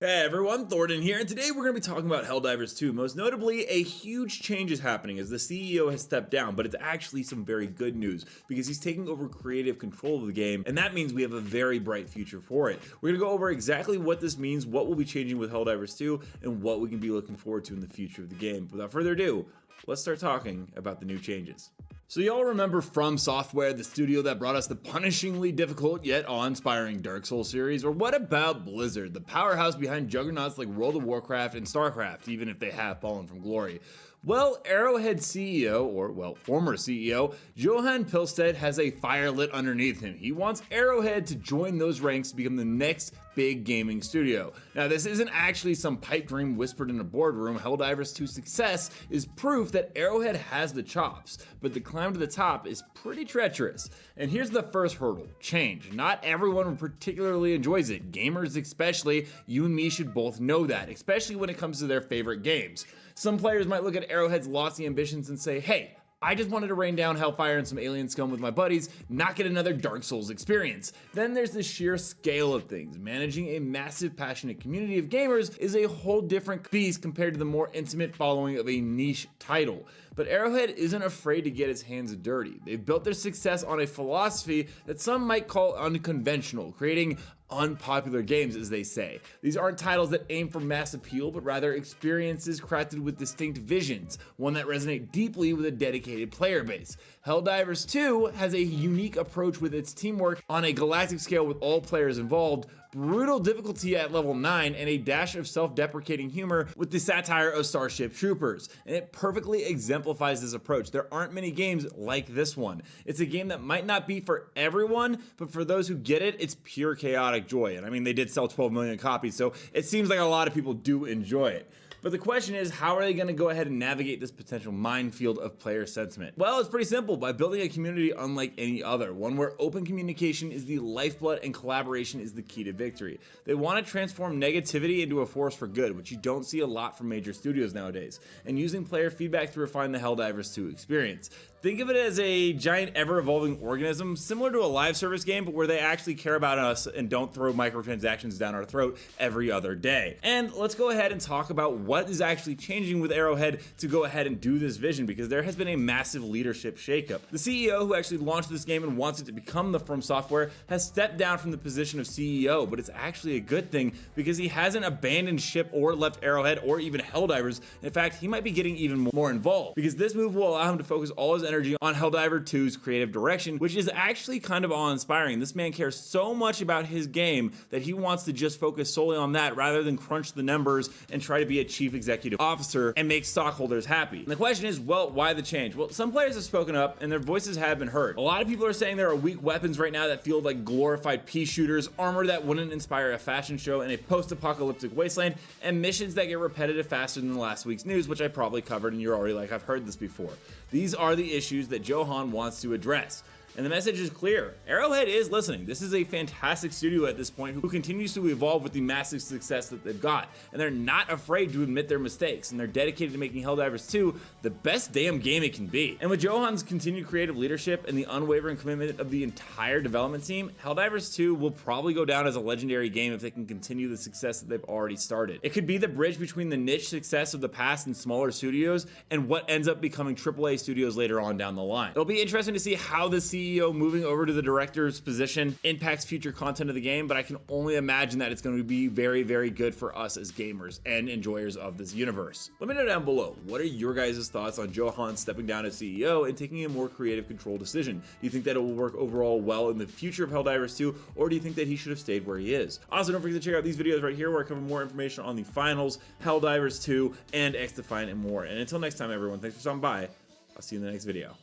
Hey everyone, Thornton here, and today we're going to be talking about Helldivers 2. Most notably, a huge change is happening as the CEO has stepped down, but it's actually some very good news because he's taking over creative control of the game, and that means we have a very bright future for it. We're going to go over exactly what this means, what will be changing with Helldivers 2, and what we can be looking forward to in the future of the game. Without further ado, let's start talking about the new changes. So y'all remember From Software, the studio that brought us the punishingly difficult yet awe-inspiring Dark Souls series? Or what about Blizzard, the powerhouse behind juggernauts like World of Warcraft and StarCraft, even if they have fallen from glory? Well, Arrowhead CEO, or well, former CEO, Johan Pilstead has a fire lit underneath him. He wants Arrowhead to join those ranks to become the next big gaming studio. Now, this isn't actually some pipe dream whispered in a boardroom. Helldivers 2's success is proof that Arrowhead has the chops, but the climb to the top is pretty treacherous. And here's the first hurdle: change. Not everyone particularly enjoys it. Gamers especially, you and me should both know that, especially when it comes to their favorite games. Some players might look at Arrowhead's lofty ambitions and say, hey, I just wanted to rain down hellfire and some alien scum with my buddies, not get another Dark Souls experience. Then there's the sheer scale of things. Managing a massive, passionate community of gamers is a whole different beast compared to the more intimate following of a niche title. But Arrowhead isn't afraid to get its hands dirty. They've built their success on a philosophy that some might call unconventional, creating unpopular games, as they say. These aren't titles that aim for mass appeal, but rather experiences crafted with distinct visions, one that resonate deeply with a dedicated player base. Helldivers 2 has a unique approach with its teamwork on a galactic scale with all players involved, brutal difficulty at level 9, and a dash of self-deprecating humor with the satire of Starship Troopers. And it perfectly exemplifies this approach. There aren't many games like this one. It's a game that might not be for everyone, but for those who get it, it's pure chaotic joy. And I mean, they did sell 12 million copies, so it seems like a lot of people do enjoy it. But the question is, how are they going to go ahead and navigate this potential minefield of player sentiment? Well, it's pretty simple: by building a community unlike any other, one where open communication is the lifeblood and collaboration is the key to victory. They want to transform negativity into a force for good, which you don't see a lot from major studios nowadays, and using player feedback to refine the Helldivers 2 experience. Think of it as a giant ever-evolving organism, similar to a live service game, but where they actually care about us and don't throw microtransactions down our throat every other day. And let's go ahead and talk about what is actually changing with Arrowhead to go ahead and do this vision, because there has been a massive leadership shakeup. The CEO who actually launched this game and wants it to become the From Software has stepped down from the position of CEO, but it's actually a good thing because he hasn't abandoned ship or left Arrowhead or even Helldivers. In fact, he might be getting even more involved, because this move will allow him to focus all his energy on Helldivers 2's creative direction, which is actually kind of awe-inspiring. This man cares so much about his game that he wants to just focus solely on that rather than crunch the numbers and try to be a chief executive officer and make stockholders happy. And the question is, well, why the change? Well, some players have spoken up and their voices have been heard. A lot of people are saying there are weak weapons right now that feel like glorified pea shooters, armor that wouldn't inspire a fashion show in a post-apocalyptic wasteland, and missions that get repetitive faster than last week's news, which I probably covered and you're already like, I've heard this before. These are the issues that Johan wants to address. And the message is clear: Arrowhead is listening. This is a fantastic studio at this point who continues to evolve with the massive success that they've got. And they're not afraid to admit their mistakes, and they're dedicated to making Helldivers 2 the best damn game it can be. And with Johan's continued creative leadership and the unwavering commitment of the entire development team, Helldivers 2 will probably go down as a legendary game if they can continue the success that they've already started. It could be the bridge between the niche success of the past and smaller studios and what ends up becoming AAA studios later on down the line. It'll be interesting to see how the CEO moving over to the director's position impacts future content of the game, but I can only imagine that it's going to be very, very good for us as gamers and enjoyers of this universe. Let me know down below, what are your guys' thoughts on Johan stepping down as CEO and taking a more creative control decision? Do you think that it will work overall well in the future of Helldivers 2, or do you think that he should have stayed where he is? Also, don't forget to check out these videos right here where I cover more information on the finals, Helldivers 2, and XDefiant and more. And until next time, everyone, thanks for stopping by. I'll see you in the next video.